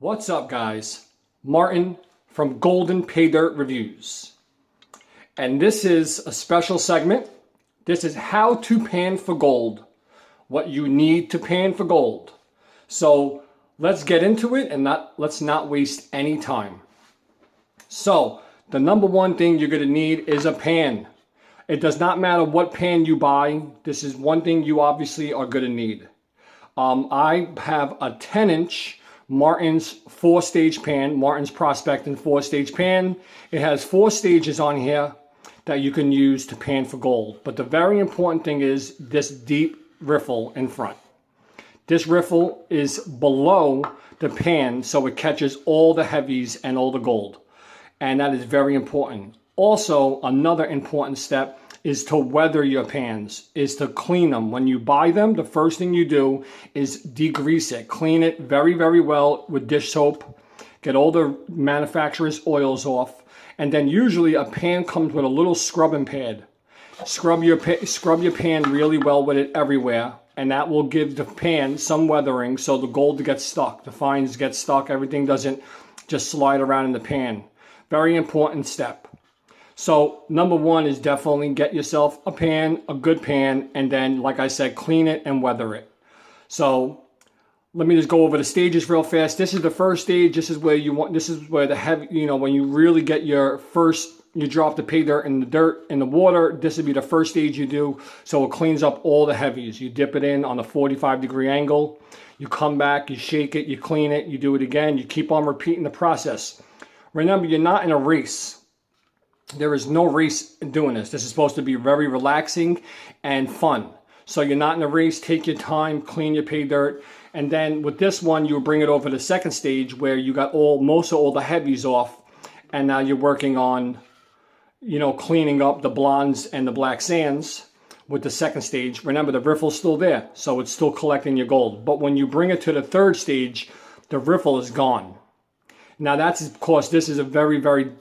What's up, guys? Martin from Golden Paydirt Reviews. And this is a special segment. This is how to pan for gold. What you need to pan for gold. So let's get into it and let's not waste any time. So the number one thing you're going to need is a pan. It does not matter what pan you buy. This is one thing you obviously are going to need. I have a 10-inch Martin's 4-stage pan, Martin's Prospecting 4-stage pan. It has 4 stages on here that you can use to pan for gold. But the very important thing is this deep riffle in front. This riffle is below the pan, so it catches all the heavies and all the gold. And that is very important. Also, another important step is to weather your pans, is to clean them. When you buy them, the first thing you do is degrease it. Clean it very, very well with dish soap. Get all the manufacturer's oils off. And then usually a pan comes with a little scrubbing pad. Scrub your pan really well with it everywhere. And that will give the pan some weathering so the gold gets stuck. The fines get stuck. Everything doesn't just slide around in the pan. Very important step. So number one is definitely get yourself a pan, a good pan, and then, like I said, clean it and weather it. So let me just go over the stages real fast. This is the first stage. This is where the heavy, when you really get your first, you drop the pay dirt in the water. This would be the first stage you do. So it cleans up all the heavies. You dip it in on a 45-degree angle. You come back, you shake it, you clean it, you do it again. You keep on repeating the process. Remember, you're not in a race. There is no race in doing this. This is supposed to be very relaxing and fun. So you're not in a race. Take your time, clean your pay dirt. And then with this one, you bring it over to the second stage where you got most of all the heavies off. And now you're working on, cleaning up the blondes and the black sands with the second stage. Remember, the riffle's still there, so it's still collecting your gold. But when you bring it to the third stage, the riffle is gone. Now that's, of course, this is a very, very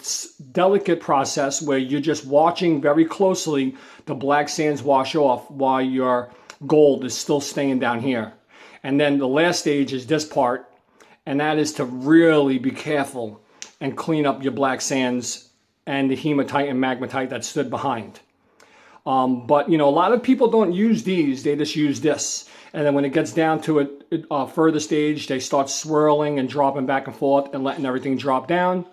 delicate process where you're just watching very closely the black sands wash off while your gold is still staying down here. And then the last stage is this part, and that is to really be careful and clean up your black sands and the hematite and magnetite that stood behind. But, a lot of people don't use these. They just use this. And then when it gets down to a further stage, they start swirling and dropping back and forth and letting everything drop down.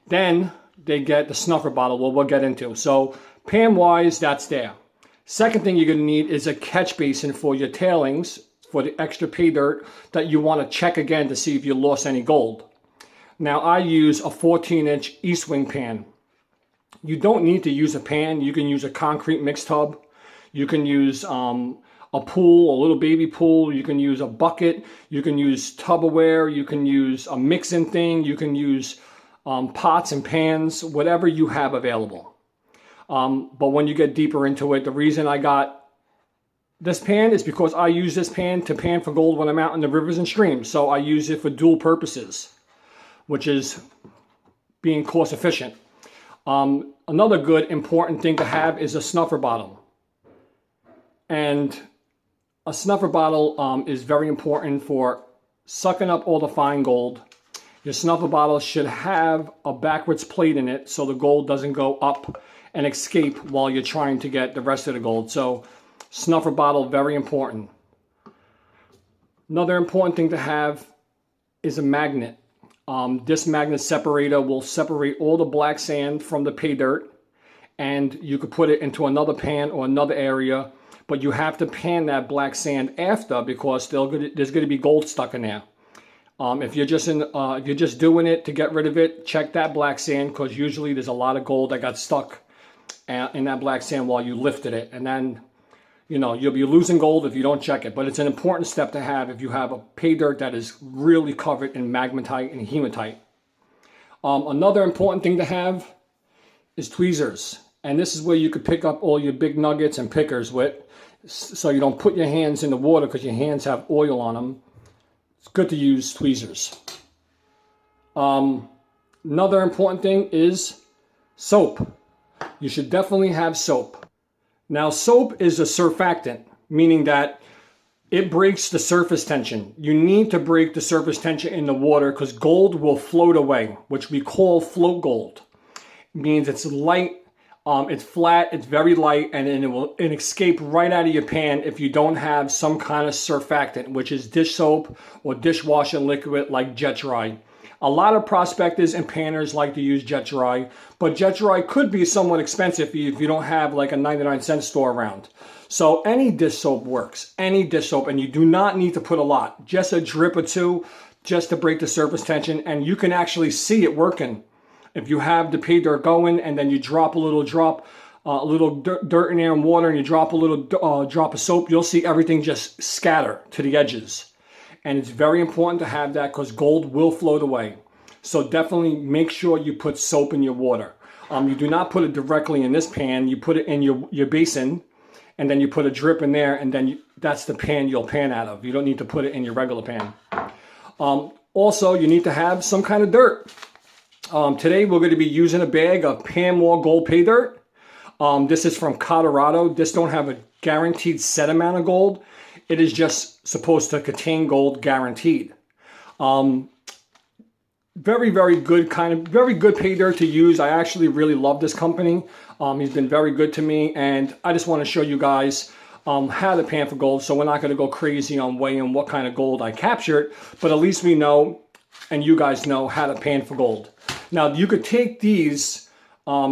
Then they get the snuffer bottle, we'll get into. So pan-wise, that's there. Second thing you're going to need is a catch basin for your tailings, for the extra pay dirt that you want to check again to see if you lost any gold. Now I use a 14-inch East Wing pan. You don't need to use a pan. You can use a concrete mix tub. You can use a pool, a little baby pool. You can use a bucket. You can use Tupperware. You can use a mixing thing. You can use pots and pans, whatever you have available. But when you get deeper into it, the reason I got this pan is because I use this pan to pan for gold when I'm out in the rivers and streams. So I use it for dual purposes, which is being cost efficient. Another good important thing to have is a snuffer bottle. And a snuffer bottle is very important for sucking up all the fine gold. Your snuffer bottle should have a backwards plate in it so the gold doesn't go up and escape while you're trying to get the rest of the gold. So snuffer bottle, very important. Another important thing to have is a magnet. This magnet separator will separate all the black sand from the pay dirt, and you could put it into another pan or another area, but you have to pan that black sand after because there's going to be gold stuck in there. If you're just doing it to get rid of it, check that black sand because usually there's a lot of gold that got stuck in that black sand while you lifted it, and then you'll be losing gold if you don't check it. But it's an important step to have if you have a pay dirt that is really covered in magnetite and hematite. Another important thing to have is tweezers. And this is where you could pick up all your big nuggets and pickers with, so you don't put your hands in the water because your hands have oil on them. It's good to use tweezers. Another important thing is soap. You should definitely have soap. Now, soap is a surfactant, meaning that it breaks the surface tension. You need to break the surface tension in the water because gold will float away, which we call float gold. It means it's light, it's flat, it's very light, and it will escape right out of your pan if you don't have some kind of surfactant, which is dish soap or dishwasher liquid like Jet Dry. A lot of prospectors and panners like to use Jet Dry, but Jet Dry could be somewhat expensive if you don't have like a 99-cent store around. So any dish soap works, any dish soap, and you do not need to put a lot, just a drip or two just to break the surface tension, and you can actually see it working. If you have the Paydirt going and then you drop a little dirt in there and water, and you drop a little drop of soap, you'll see everything just scatter to the edges. And it's very important to have that because gold will float away. So definitely make sure you put soap in your water. You do not put it directly in this pan. You put it in your basin, and then you put a drip in there, and then that's the pan you'll pan out of. You don't need to put it in your regular pan. Also, you need to have some kind of dirt. Today we're going to be using a bag of Panmore Gold Paydirt. This is from Colorado. This don't have a guaranteed set amount of gold. It is just supposed to contain gold guaranteed. Very, very good Paydirt to use. I actually really love this company. He's been very good to me, and I just want to show you guys how to pan for gold. So we're not going to go crazy on weighing what kind of gold I captured, but at least we know, and you guys know, how to pan for gold. Now you could take these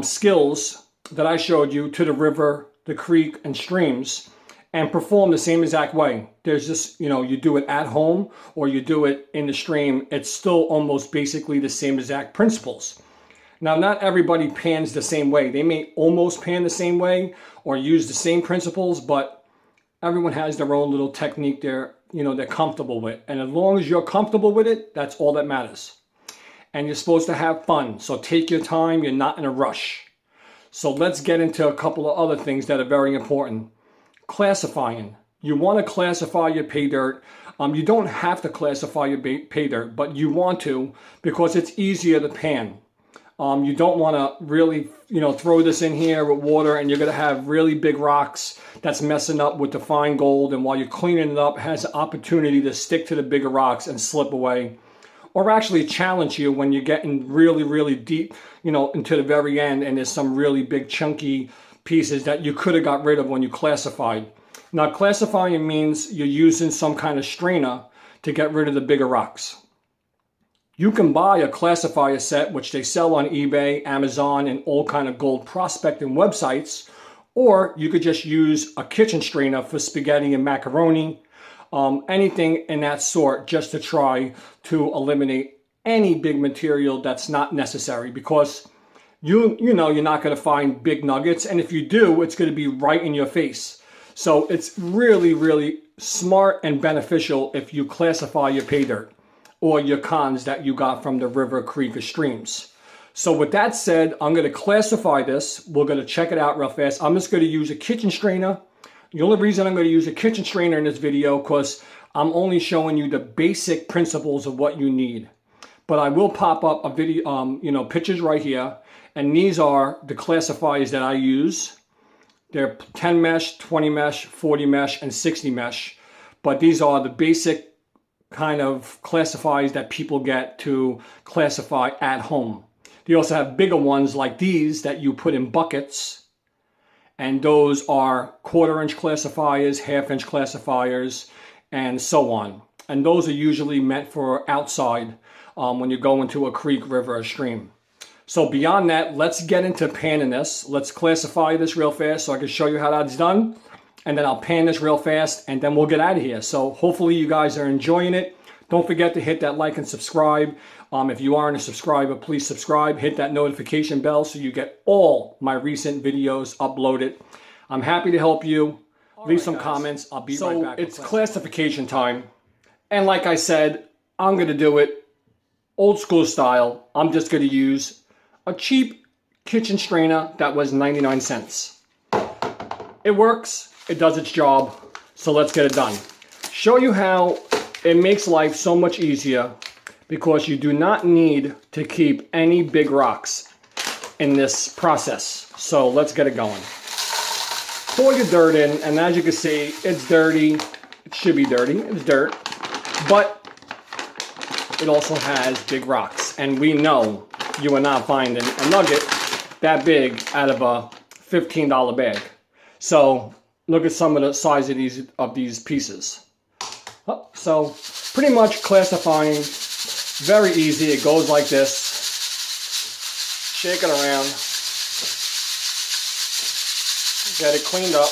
skills that I showed you to the river, the creek, and streams, and perform the same exact way. There's just, you do it at home or you do it in the stream. It's still almost basically the same exact principles. Now, not everybody pans the same way. They may almost pan the same way or use the same principles, but everyone has their own little technique they're comfortable with. And as long as you're comfortable with it, that's all that matters. And you're supposed to have fun. So take your time. You're not in a rush. So let's get into a couple of other things that are very important. Classifying. You want to classify your Paydirt. You don't have to classify your Paydirt, but you want to because it's easier to pan. You don't want to really, throw this in here with water and you're going to have really big rocks that's messing up with the fine gold. And while you're cleaning it up, it has the opportunity to stick to the bigger rocks and slip away. Or actually challenge you when you're getting really, really deep, into the very end and there's some really big chunky pieces that you could have got rid of when you classified. Now, classifying means you're using some kind of strainer to get rid of the bigger rocks. You can buy a classifier set, which they sell on eBay, Amazon, and all kind of gold prospecting websites, or you could just use a kitchen strainer for spaghetti and macaroni, anything in that sort, just to try to eliminate any big material that's not necessary, because you're not going to find big nuggets, and if you do, it's going to be right in your face. So it's really, really smart and beneficial if you classify your Paydirt or your cons that you got from the river, creek, or streams. So with that said, I'm going to classify this. We're going to check it out real fast. I'm just going to use a kitchen strainer. The only reason I'm going to use a kitchen strainer in this video because I'm only showing you the basic principles of what you need. But I will pop up a video, pictures right here. And these are the classifiers that I use. They're 10 mesh, 20 mesh, 40 mesh, and 60 mesh. But these are the basic kind of classifiers that people get to classify at home. They also have bigger ones like these that you put in buckets. And those are 1/4 inch classifiers, 1/2 inch classifiers, and so on. And those are usually meant for outside when you go into a creek, river, or stream. So beyond that, let's get into panning this. Let's classify this real fast so I can show you how that's done. And then I'll pan this real fast and then we'll get out of here. So hopefully you guys are enjoying it. Don't forget to hit that like and subscribe. If you aren't a subscriber, please subscribe. Hit that notification bell so you get all my recent videos uploaded. I'm happy to help you. Leave some comments. I'll be right back. So it's classification time. And like I said, I'm going to do it old school style. I'm just going to use a cheap kitchen strainer that was 99 cents. It works, it does its job, so let's get it done. Show you how it makes life so much easier because you do not need to keep any big rocks in this process. So let's get it going. Pour your dirt in, and as you can see, it's dirty. It should be dirty. It's dirt. But it also has big rocks. And we know you are not finding a nugget that big out of a $15 bag. So look at some of the size of these pieces. So pretty much classifying, very easy. It goes like this. Shake it around. Get it cleaned up.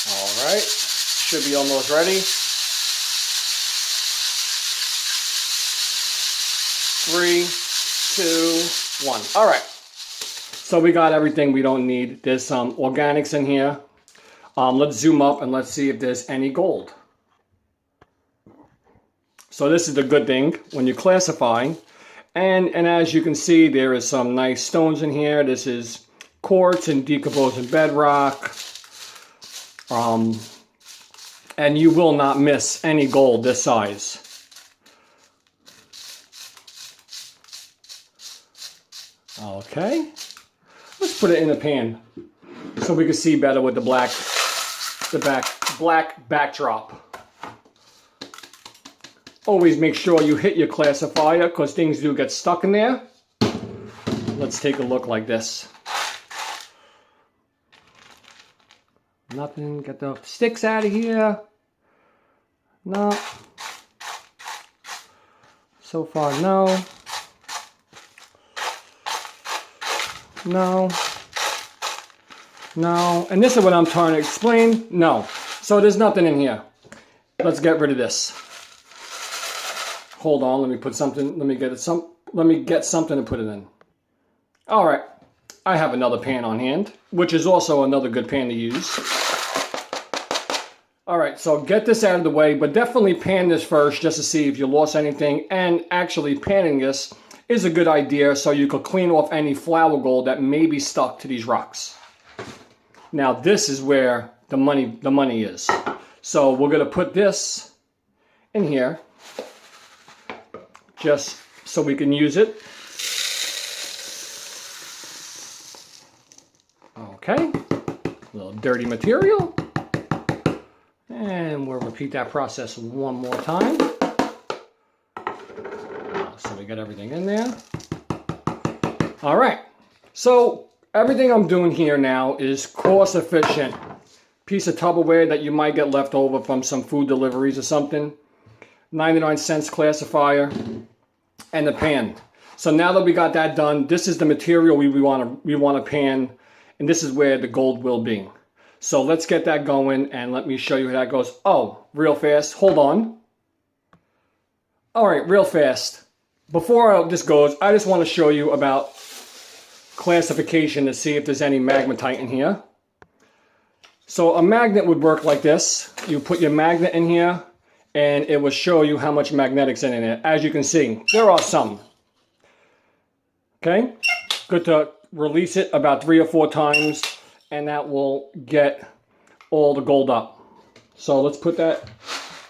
All right, should be almost ready. 3, 2, 1. All right. So we got everything we don't need. There's some organics in here. Let's zoom up and let's see if there's any gold. So this is the good thing when you classify. And as you can see, there is some nice stones in here. This is quartz and decomposing bedrock. And you will not miss any gold this size. Okay. Let's put it in a pan so we can see better with the black backdrop. Always make sure you hit your classifier because things do get stuck in there. Let's take a look like this. Nothing, get the sticks out of here. No. So far, no. No. No. And this is what I'm trying to explain. No. So there's nothing in here. Let's get rid of this. Hold on, let me put something, let me get something to put it in. All right. I have another pan on hand, which is also another good pan to use. All right, so get this out of the way, but definitely pan this first just to see if you lost anything. And actually panning this is a good idea so you could clean off any flour gold that may be stuck to these rocks. Now this is where the money is. So we're gonna put this in here just so we can use it. Okay, a little dirty material. And we'll repeat that process one more time. So we got everything in there. All right, so everything I'm doing here now is cost efficient. Piece of Tupperware that you might get left over from some food deliveries or something. 99 cents classifier and the pan. So now that we got that done, this is the material we want to pan, and this is where the gold will be. So let's get that going and let me show you how that goes. Oh, real fast, hold on. All right, real fast. Before this goes, I just want to show you about classification to see if there's any magnetite in here. So a magnet would work like this. You put your magnet in here and it will show you how much magnetic's in it. As you can see, there are some. Okay, good to release it about 3 or 4 times and that will get all the gold up. So let's put that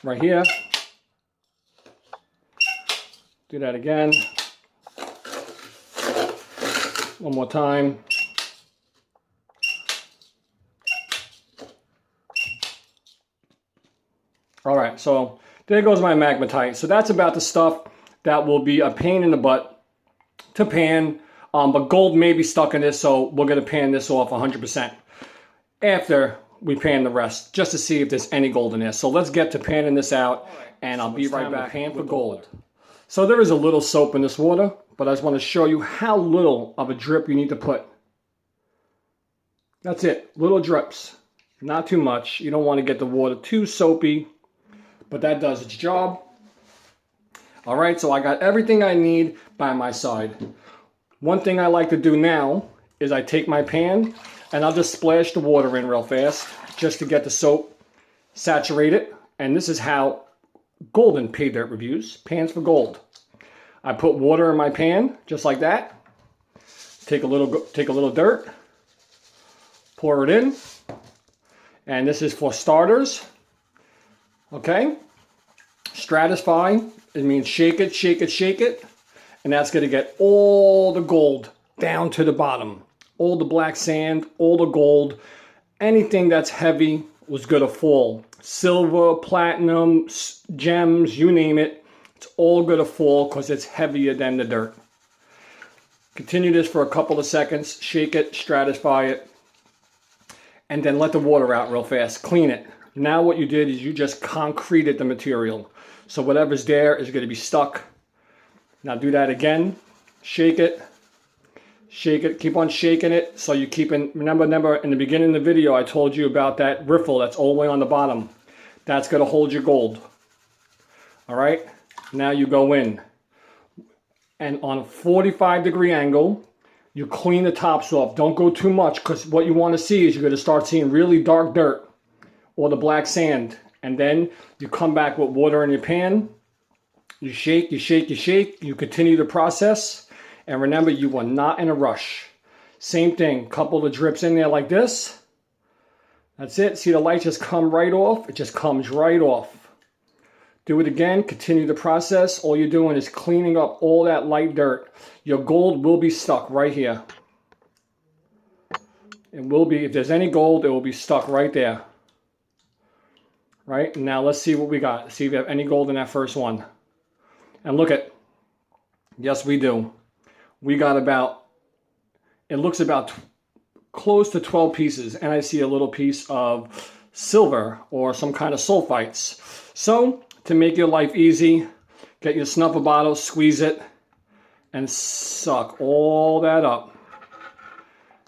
right here. Do that again. One more time. All right, so there goes my magnetite. So that's about the stuff that will be a pain in the butt to pan. But gold may be stuck in this, so we're going to pan this off 100% after we pan the rest, just to see if there's any gold in there. So let's get to panning this out, and I'll be right back. Pan for gold. So there is a little soap in this water, but I just want to show you how little of a drip you need to put. That's it, little drips, not too much. You don't want to get the water too soapy, but that does its job. All right, so I got everything I need by my side. One thing I like to do now is I take my pan and I'll just splash the water in real fast just to get the soap saturated. And this is how Golden Paydirt reviews, pans for gold. I put water in my pan just like that. Take a little dirt, pour it in. And this is for starters. Okay? Stratify, it means shake it, shake it, shake it. And that's going to get all the gold down to the bottom. all the black sand, all the gold, anything that's heavy was going to fall. Silver, platinum, gems, you name it, it's all going to fall because it's heavier than the dirt. Continue this for a couple of seconds, shake it, stratify it, and then let the water out real fast. Clean it. Now what you did is you just concreted the material. So whatever's there is going to be stuck. Now do that again. Shake it. Shake it. Keep on shaking it. So you keep in. Remember in the beginning of the video I told you about that riffle that's all the way on the bottom. That's going to hold your gold. Alright. Now you go in. And on a 45-degree angle, you clean the tops off. Don't go too much, because what you want to see is you're going to start seeing really dark dirt or the black sand. And then you come back with water in your pan. You shake, you shake, you shake. You continue the process. And remember, you are not in a rush. Same thing. Couple of drips in there like this. That's it. See the light just come right off? It just comes right off. Do it again. Continue the process. All you're doing is cleaning up all that light dirt. Your gold will be stuck right here. It will be. If there's any gold, it will be stuck right there. Right? Now let's see what we got. See if we have any gold in that first one. And look at. Yes, we do. We got about, it looks about close to 12 pieces. And I see a little piece of silver or some kind of sulfites. So, to make your life easy, get your snuffer bottle, squeeze it, and suck all that up.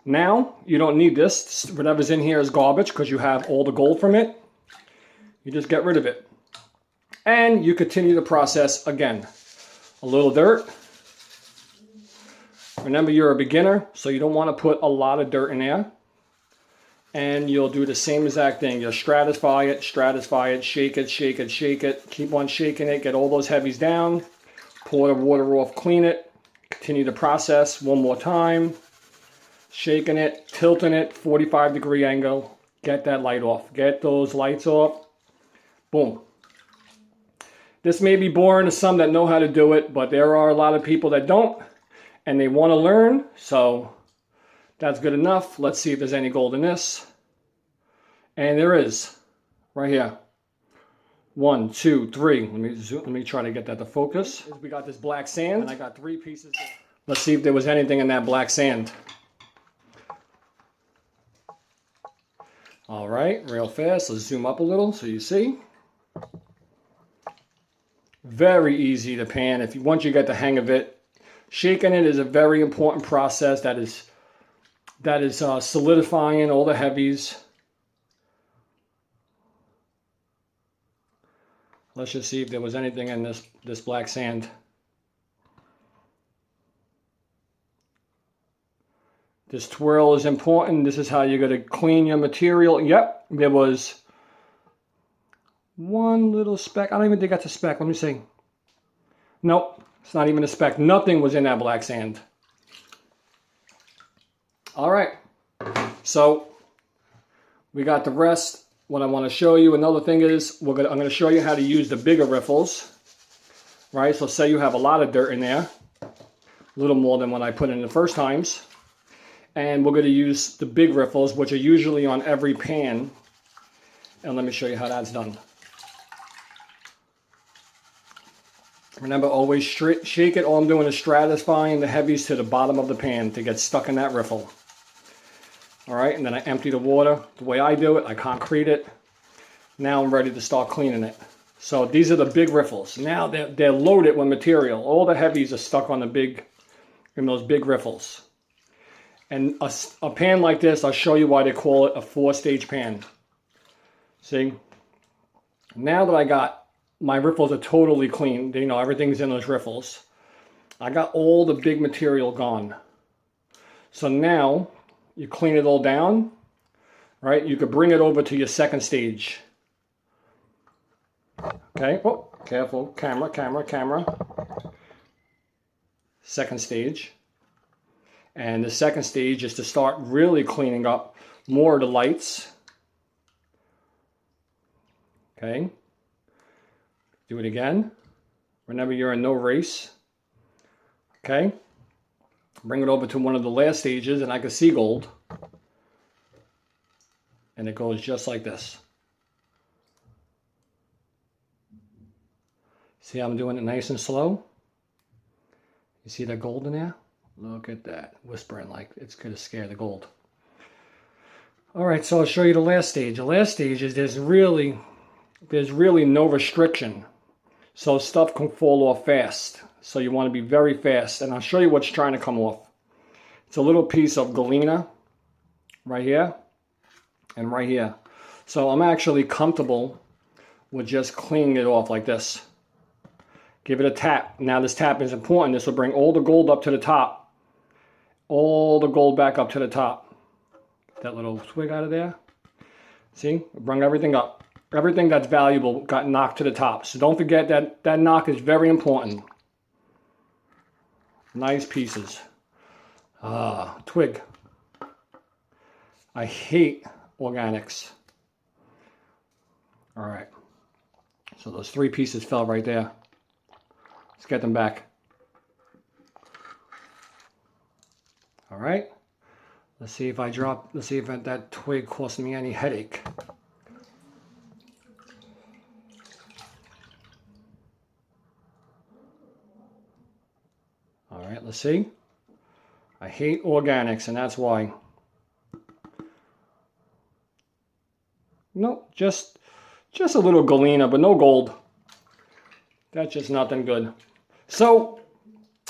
Now, you don't need this. Whatever's in here is garbage because you have all the gold from it. You just get rid of it. And you continue the process again. A little dirt. Remember, you're a beginner, so you don't want to put a lot of dirt in there. And you'll do the same exact thing. You'll stratify it, shake it, shake it, shake it. Keep on shaking it, get all those heavies down. Pour the water off, clean it. Continue the process one more time. Shaking it, tilting it, 45-degree angle. Get that light off. Get those lights off. Boom. This may be boring to some that know how to do it, but there are a lot of people that don't, and they want to learn, so that's good enough. Let's see if there's any gold in this. And there is, right here. 1, 2, 3. Let me try to get that to focus. We got this black sand, and I got 3 pieces. Let's see if there was anything in that black sand. All right, real fast. Let's zoom up a little so you see. Very easy to pan. Once you get the hang of it, shaking it is a very important process. That is solidifying all the heavies. Let's just see if there was anything in this black sand. This twirl is important. This is how you're going to clean your material. Yep, there was one little speck. I don't even think that's a speck. Let me see. Nope, it's not even a speck. Nothing was in that black sand. All right, so we got the rest. What I want to show you, another thing is, I'm going to show you how to use the bigger riffles. Right, so say you have a lot of dirt in there, a little more than what I put in the first times. And we're going to use the big riffles, which are usually on every pan. And let me show you how that's done. Remember, always shake it. All I'm doing is stratifying the heavies to the bottom of the pan to get stuck in that riffle. All right, and then I empty the water. The way I do it, I concrete it. Now I'm ready to start cleaning it. So these are the big riffles. Now they're loaded with material. All the heavies are stuck on in those big riffles. And a pan like this, I'll show you why they call it a 4-stage pan. See? Now that I got, my riffles are totally clean. You know, everything's in those riffles. I got all the big material gone. So now, you clean it all down, right? You could bring it over to your second stage. Okay, oh, careful, camera. Second stage. And the second stage is to start really cleaning up more of the lights. Okay. Do it again. Remember, you're in no race. Okay. Bring it over to one of the last stages and I can see gold. And it goes just like this. See how I'm doing it nice and slow? You see that gold in there? Look at that. Whispering like it's going to scare the gold. Alright, so I'll show you the last stage. The last stage is there's really no restriction. So stuff can fall off fast. So you want to be very fast. And I'll show you what's trying to come off. It's a little piece of galena right here and right here. So I'm actually comfortable with just cleaning it off like this. Give it a tap. Now this tap is important. This will bring all the gold up to the top. All the gold back up to the top. Get that little twig out of there. See? Bring everything up. Everything that's valuable got knocked to the top. So don't forget that knock is very important. Nice pieces. Twig. I hate organics. All right. So those 3 pieces fell right there. Let's get them back. All right. Let's see if that twig caused me any headache. All right, let's see. I hate organics, and that's why. Nope, just a little galena, but no gold. That's just nothing good. So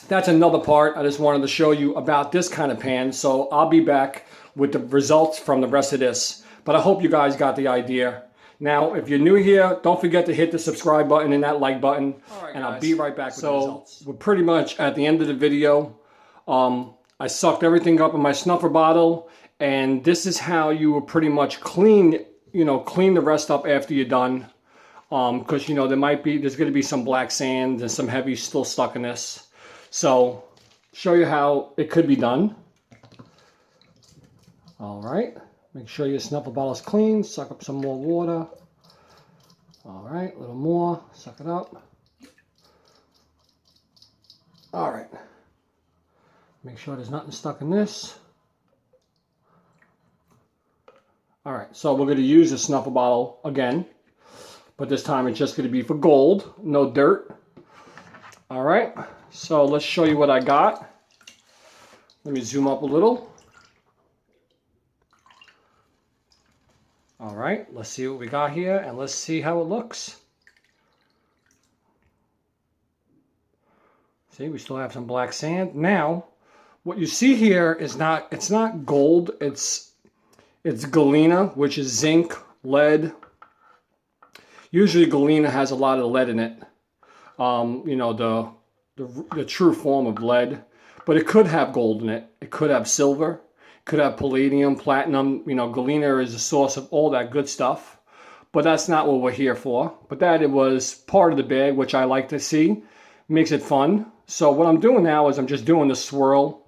that's another part. I just wanted to show you about this kind of pan. So I'll be back with the results from the rest of this. But I hope you guys got the idea. Now, if you're new here, don't forget to hit the subscribe button and that like button. Right, and I'll be right back with the results. We're pretty much at the end of the video. I sucked everything up in my snuffer bottle. And this is how you will pretty much clean the rest up after you're done. Because, there's going to be some black sand and some heavy still stuck in this. So, show you how it could be done. All right. Make sure your snuffer bottle is clean. Suck up some more water. All right. A little more. Suck it up. All right. Make sure there's nothing stuck in this. All right. So, we're going to use the snuffer bottle again. But this time it's just going to be for gold, no dirt. All right, so let's show you what I got. Let me zoom up a little. All right, let's see what we got here and let's see how it looks. See, we still have some black sand. Now, what you see here is it's not gold, it's galena, which is zinc, lead. Usually galena has a lot of lead in it, the true form of lead, but it could have gold in it. It could have silver, it could have palladium, platinum. Galena is a source of all that good stuff, but that's not what we're here for. But that it was part of the bag, which I like to see. Makes it fun. So what I'm doing now is I'm just doing the swirl,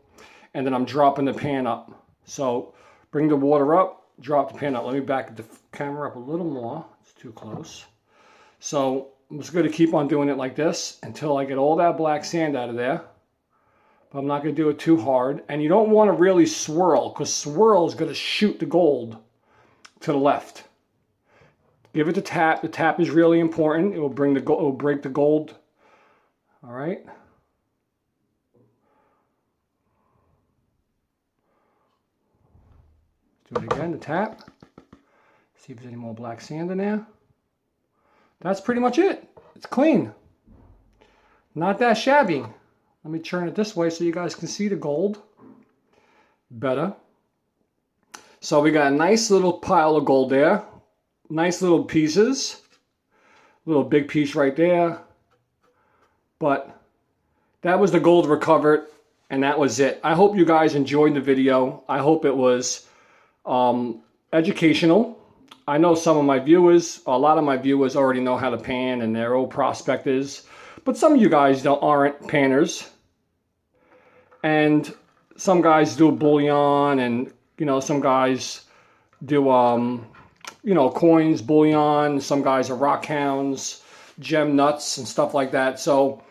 and then I'm dropping the pan up. So bring the water up, drop the pan up. Let me back the camera up a little more. It's too close. So I'm just going to keep on doing it like this until I get all that black sand out of there. But I'm not going to do it too hard. And you don't want to really swirl, because swirl is going to shoot the gold to the left. Give it the tap. The tap is really important. It will bring the gold. It will break the gold. All right. Do it again. The tap. See if there's any more black sand in there. That's pretty much it. It's clean. Not that shabby. Let me turn it this way so you guys can see the gold better. So we got a nice little pile of gold there. Nice little pieces. Little big piece right there. But that was the gold recovered, and that was it. I hope you guys enjoyed the video. I hope it was educational. I know some of my viewers, a lot of my viewers already know how to pan and they're old prospectors, but some of you guys aren't panners. And some guys do bullion, and some guys do coins, bullion. Some guys are rock hounds, gem nuts and stuff like that. So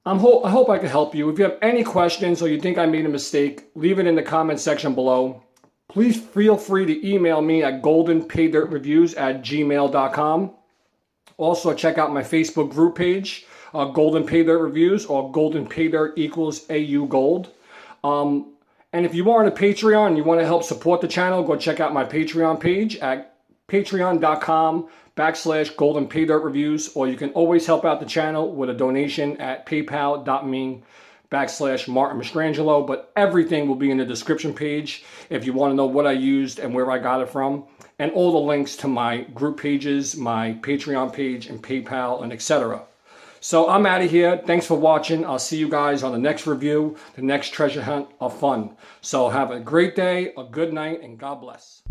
I hope I can help you. If you have any questions or you think I made a mistake, leave it in the comment section below. Please feel free to email me at goldenpaydirtreviews@gmail.com. Also, check out my Facebook group page, Golden Paydirt Reviews, or Golden Paydirt equals AU Gold. And if you are on a Patreon and you want to help support the channel, go check out my Patreon page at patreon.com/Golden Paydirt Reviews, or you can always help out the channel with a donation at paypal.me/Martin Mastrangelo. But everything will be in the description page if you want to know what I used and where I got it from, and all the links to my group pages, my Patreon page, and PayPal, and etc. So I'm out of here. Thanks for watching. I'll see you guys on the next review, the next treasure hunt of fun. So have a great day, a good night, and God bless.